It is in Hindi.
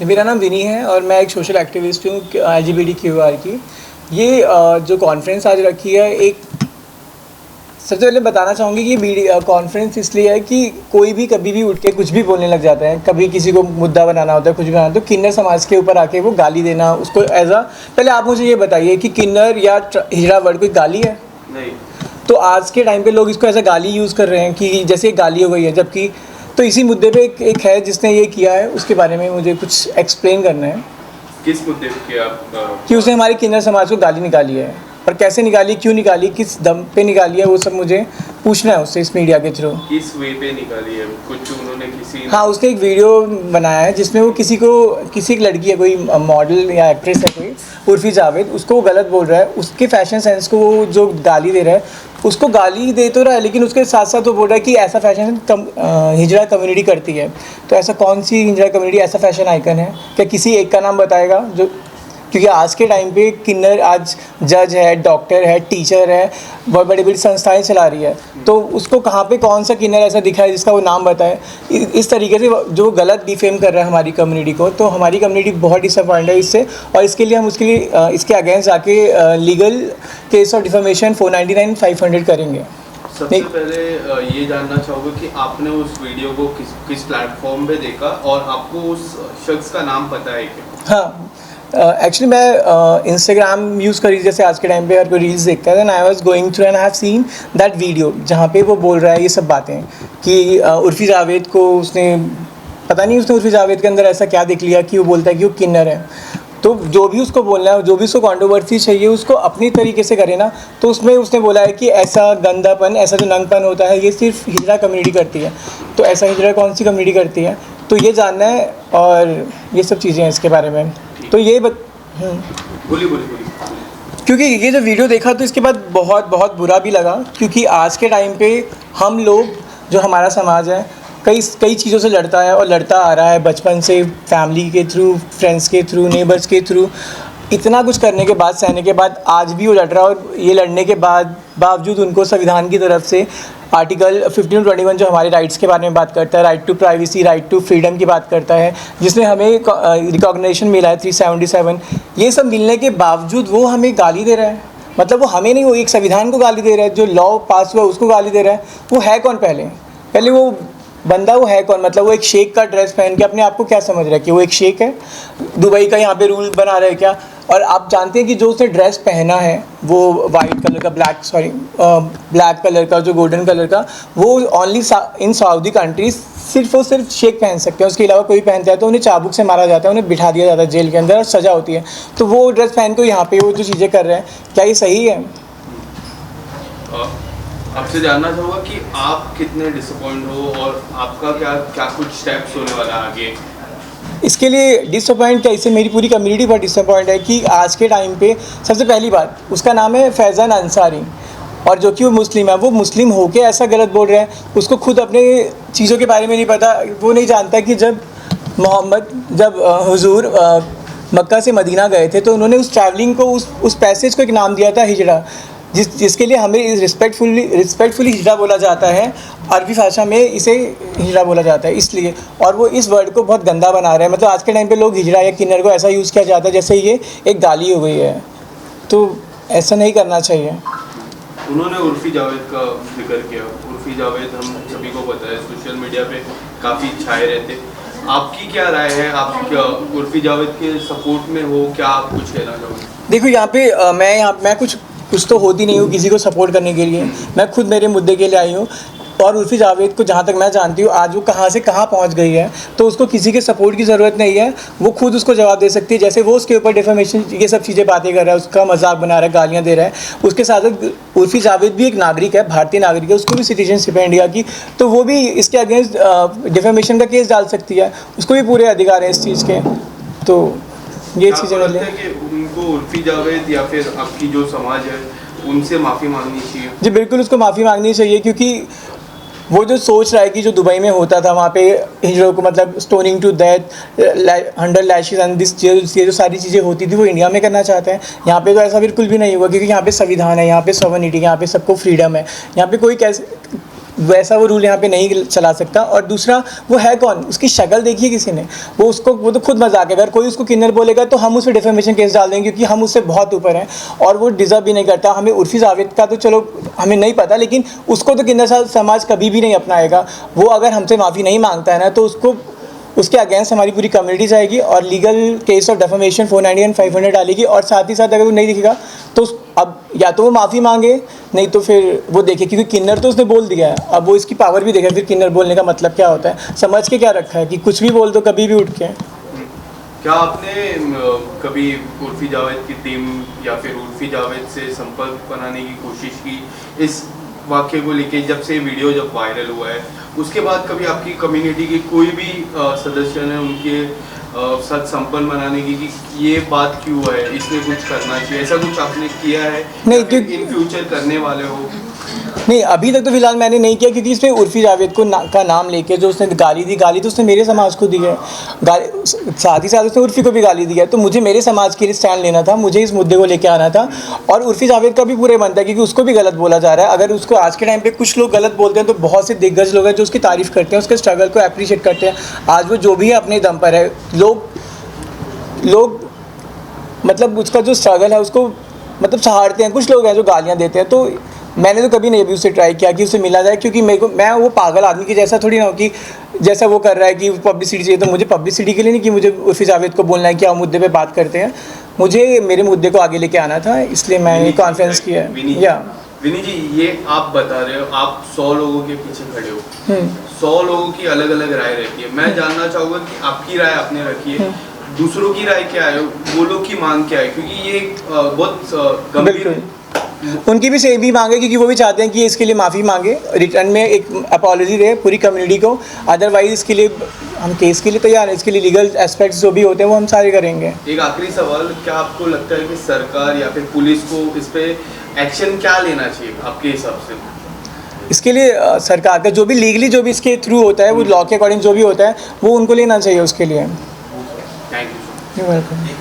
मेरा नाम विनी है और मैं एक सोशल एक्टिविस्ट हूँ LGBTQR की। ये जो कॉन्फ्रेंस आज रखी है, एक सबसे पहले बताना चाहूँगी कि कॉन्फ्रेंस इसलिए है कि कोई भी कभी भी उठ के कुछ भी बोलने लग जाता है। कभी किसी को मुद्दा बनाना होता है, कुछ भी बनाना, तो किन्नर समाज के ऊपर आके वो गाली देना, उसको पहले आप मुझे ये बताइए कि किन्नर या हिजड़ा वर्ड कोई गाली है? नहीं। तो आज के टाइम पे लोग इसको ऐसा गाली यूज़ कर रहे हैं कि जैसे एक गाली हो गई है, जबकि तो इसी मुद्दे पे एक है जिसने ये किया है, उसके बारे में मुझे कुछ एक्सप्लेन करना है। किस मुद्दे पे आप? कि उसने हमारी किन्नर समाज को गाली निकाली है, और कैसे निकाली, क्यों निकाली, किस दम पे निकाली है, वो सब मुझे पूछना है उससे इस मीडिया के थ्रू। किस वे पे निकाली है? कुछ उन्होंने किसी हाँ, उसने एक वीडियो बनाया है जिसमें वो किसी एक लड़की है, कोई मॉडल या एक्ट्रेस है कोई, उर्फी जावेद, उसको वो गलत बोल रहा है, उसके फैशन सेंस को वो जो गाली दे रहा है, उसको गाली दे तो रहा है, लेकिन उसके साथ साथ वो बोल रहा है कि ऐसा फैशन हिजड़ा कम्युनिटी करती है। तो ऐसा कौन सी हिजड़ा कम्युनिटी ऐसा फैशन आइकन है? क्या किसी एक का नाम बताएगा? जो क्योंकि आज के टाइम पे किन्नर आज जज है, डॉक्टर है, टीचर है, बहुत बड़ी बड़ी संस्थाएं चला रही है, तो उसको कहाँ पे कौन सा किन्नर ऐसा दिखा है जिसका वो नाम बताए? इस तरीके से जो गलत डिफेम कर रहा है हमारी कम्युनिटी को, तो हमारी कम्युनिटी बहुत डिसअपॉइंट है इससे, और इसके लिए हम इसके अगेंस्ट जाके लीगल केस ऑफ डिफेमेशन 499 500 करेंगे। सबसे पहले ये जानना चाहोगे कि आपने उस वीडियो को किस प्लेटफॉर्म पे देखा और आपको उस शख्स का नाम पता है क्या? हाँ, एक्चुअली मैं इंस्टाग्राम यूज़ करी, जैसे आज के टाइम पे हर कोई रील्स देखता है, then I was going through and I have seen that video जहाँ पे वो बोल रहा है ये सब बातें कि उर्फी जावेद को उसने पता नहीं उसने उर्फी जावेद के अंदर ऐसा क्या देख लिया कि वो बोलता है कि वो किन्नर है। तो जो भी उसको बोलना है, जो भी उसको कंट्रोवर्सी चाहिए, उसको अपनी तरीके से करे ना। तो उसमें उसने बोला है कि ऐसा गंदापन, ऐसा जो नंगपन होता है, ये सिर्फ हिजड़ा कम्युनिटी करती है। तो ऐसा हिजड़ा कौन सी कम्युनिटी करती है, तो ये जानना है, और ये सब चीज़ें हैं इसके बारे में। तो ये बोलिए। क्योंकि ये जो वीडियो देखा तो इसके बाद बहुत बहुत बुरा भी लगा, क्योंकि आज के टाइम पे हम लोग, जो हमारा समाज है, कई चीज़ों से लड़ता है और लड़ता आ रहा है बचपन से, फैमिली के थ्रू, फ्रेंड्स के थ्रू, नेबर्स के थ्रू, इतना कुछ करने के बाद, सहने के बाद आज भी वो लड़ रहा है। और ये लड़ने के बावजूद उनको संविधान की तरफ से आर्टिकल 1521 जो हमारे राइट्स के बारे में बात करता है, right to privacy, right to freedom की बात करता है, जिसमें हमें रिकॉग्निशन मिला है 377, ये सब मिलने के बावजूद वो हमें गाली दे रहा है। मतलब वो हमें नहीं, वो एक संविधान को गाली दे रहा है, जो लॉ पास हुआ उसको गाली दे रहा है। वो है कौन? पहले वो बंदा वो है कौन? मतलब वो एक शेख का ड्रेस पहन के अपने आप को क्या समझ रहा है कि वो एक शेख है? दुबई का यहाँ पे रूल बना रहा है क्या? और आप जानते हैं कि जो उसने ड्रेस पहना है वो वाइट कलर का, ब्लैक कलर का, जो गोल्डन कलर का, वो ओनली इन सऊदी कंट्रीज सिर्फ शेख पहन सकते हैं। उसके अलावा कोई पहनता है तो उन्हें चाबुक से मारा जाता है, उन्हें बिठा दिया जाता है जेल के अंदर और सज़ा होती है। तो वो ड्रेस पहन के यहाँ पे वो जो चीज़ें कर रहे हैं, क्या ये सही है? आपसे जानना चाहूँगा कि आप कितने डिसअपॉइंट हो और आपका क्या कुछ स्टेप्स होने वाला है आगे? इसके लिए डिसअपॉइंट क्या, इससे मेरी पूरी कम्युनिटी बहुत डिसअपॉइंट है कि आज के टाइम पे सबसे पहली बात, उसका नाम है फैज़ान अंसारी, और जो कि वो मुस्लिम है, वो मुस्लिम होके ऐसा गलत बोल रहा है। उसको खुद अपने चीज़ों के बारे में नहीं पता। वो नहीं जानता कि जब हुजूर मक्का से मदीना गए थे तो उन्होंने उस ट्रैवलिंग को, उस पैसेज को एक नाम दिया था हिजड़ा, जिसके लिए हमें रिस्पेक्टफुली हिजड़ा बोला जाता है। अरबी भाषा में इसे हिजड़ा बोला जाता है इसलिए, और वो इस वर्ड को बहुत गंदा बना रहा है। मतलब आज के टाइम पे लोग हिजड़ा या किन्नर को ऐसा यूज़ किया जाता है जैसे ये एक गाली हो गई है, तो ऐसा नहीं करना चाहिए। उन्होंने उर्फी जावेद का जिक्र किया। उर्फी जावेद हम सभी को पता है सोशल मीडिया पे काफ़ी छाए रहते। आपकी क्या राय है? आप क्या उर्फी जावेद के सपोर्ट में हो? क्या आप कुछ कहना चाहोगे? देखो, यहाँ पे मैं कुछ तो होती नहीं हूँ किसी को सपोर्ट करने के लिए। मैं खुद मेरे मुद्दे के लिए आई हूँ, और उर्फी जावेद को जहाँ तक मैं जानती हूँ आज वो कहाँ से कहाँ पहुँच गई है, तो उसको किसी के सपोर्ट की ज़रूरत नहीं है। वो खुद उसको जवाब दे सकती है। जैसे वो उसके ऊपर डिफेमेशन ये सब चीज़ें बातें कर रहा है, उसका मजाक बना रहा है, गालियाँ दे रहा है, उसके साथ साथ उर्फी जावेद भी एक नागरिक है, भारतीय नागरिक है, उसको भी सिटीजनशिप है इंडिया की, तो वो भी इसके अगेंस्ट डिफेमेशन का केस डाल सकती है। उसको भी पूरे अधिकार हैं इस चीज़ के। तो ये चीज़ें उनको उर्फी जावेद या फिर आपकी जो समाज है उनसे माफ़ी मांगनी चाहिए? जी बिल्कुल, उसको माफ़ी मांगनी चाहिए, क्योंकि वो जो सोच रहा है कि जो दुबई में होता था वहाँ पे हिजड़ों को मतलब stoning to death, 100 lashes and this, ये जो सारी चीज़ें होती थी वो इंडिया में करना चाहते हैं। यहाँ पे तो ऐसा बिल्कुल भी नहीं होगा, क्योंकि यहाँ पे संविधान है, यहाँ पे सॉवरेनिटी, यहाँ पे सबको फ्रीडम है। यहाँ पे कोई कैसे वैसा वो रूल यहाँ पे नहीं चला सकता। और दूसरा, वो है कौन, उसकी शक्ल देखिए किसी ने, वो तो खुद मजाक है। अगर कोई उसको किन्नर बोलेगा तो हम उस पर डिफेमेशन केस डाल देंगे, क्योंकि हम उससे बहुत ऊपर हैं और वो डिज़र्व भी नहीं करता। हमें उर्फ़ी जावेद का तो चलो हमें नहीं पता, लेकिन उसको तो किन्नर समाज कभी भी नहीं अपनाएगा। वो अगर हमसे माफ़ी नहीं मांगता है ना, तो उसके अगेंस्ट हमारी पूरी कम्युनिटी जाएगी और legal case of defamation 490 and 500 डालेगी। और साथ ही साथ अगर वो नहीं दिखेगा तो अब या तो वो माफ़ी मांगे, नहीं तो फिर वो देखे, क्योंकि किन्नर तो उसने बोल दिया है, अब वो इसकी पावर भी देखे। फिर किन्नर बोलने का मतलब क्या होता है, समझ के क्या रखा है कि कुछ भी बोल दो कभी भी उठ के। क्या आपने कभी उर्फ़ी जावेद की टीम या फिर उर्फ़ी जावेद से संपर्क बनाने की कोशिश की इस वाक्य को लेके? जब से वीडियो जब वायरल हुआ है उसके बाद कभी आपकी कम्युनिटी के कोई भी सदस्य ने उनके साथ संपर्क बनाने की कि ये बात क्यों है, इसमें कुछ करना चाहिए, ऐसा कुछ आपने किया है? नहीं, क्योंकि इन फ्यूचर करने वाले हो? नहीं, अभी तक तो फिलहाल मैंने नहीं किया, क्योंकि इसमें उर्फ़ी जावेद का नाम लेके जो उसने गाली तो उसने मेरे समाज को दी है, साथ ही साथ उसने उर्फ़ी को भी गाली दी है। तो मुझे मेरे समाज के लिए स्टैंड लेना था, मुझे इस मुद्दे को लेके आना था। और उर्फ़ी जावेद का भी पूरे बनता है, क्योंकि उसको भी गलत बोला जा रहा है। अगर उसको आज के टाइम पे कुछ लोग गलत बोलते हैं तो बहुत से दिग्गज लोग हैं जो उसकी तारीफ़ करते हैं, उसके स्ट्रगल को अप्रिशिएट करते हैं। आज वो जो भी है अपने दम पर है। लोग मतलब उसका जो स्ट्रगल है उसको मतलब सहारते हैं। कुछ लोग हैं जो गालियाँ देते हैं, तो मैंने तो कभी नहीं अभी उससे ट्राई किया कि उससे मिला जाए, क्योंकि मैं वो पागल आदमी की जैसा थोड़ी ना हो कि जैसा वो कर रहा है कि पब्लिसिटी चाहिए। तो मुझे पब्लिसिटी के लिए नहीं कि मुझे उर्फ़ी जावेद को बोलना है कि आप मुद्दे पे बात करते हैं, मुझे मेरे मुद्दे को आगे लेके आना था, इसलिए मैंने कॉन्फ्रेंस किया है। या विनी जी, ये आप बता रहे हो आप 100 लोगों के पीछे खड़े हो, 100 लोगों की अलग अलग राय रहती है। मैं जानना चाहूँगा कि आपकी राय आपने रखी है, दूसरों की राय क्या है, वो लोग की मांग क्या है? क्योंकि ये बहुत गंभीर, उनकी भी सेम ही मांगे, क्योंकि वो भी चाहते हैं कि इसके लिए माफ़ी मांगे, रिटर्न में एक अपॉलॉजी दे पूरी कम्युनिटी को। अदरवाइज इसके लिए हम केस के लिए तैयार हैं, इसके लिए लीगल एस्पेक्ट्स जो भी होते हैं वो हम सारे करेंगे। एक आखिरी सवाल, क्या आपको लगता है कि सरकार या फिर पुलिस को इस पे एक्शन क्या लेना चाहिए आपके हिसाब से? इसके लिए सरकार का जो भी लीगली जो भी इसके थ्रू होता है, वो लॉ के अकॉर्डिंग जो भी होता है वो उनको लेना चाहिए उसके लिए। Thank you. You welcome.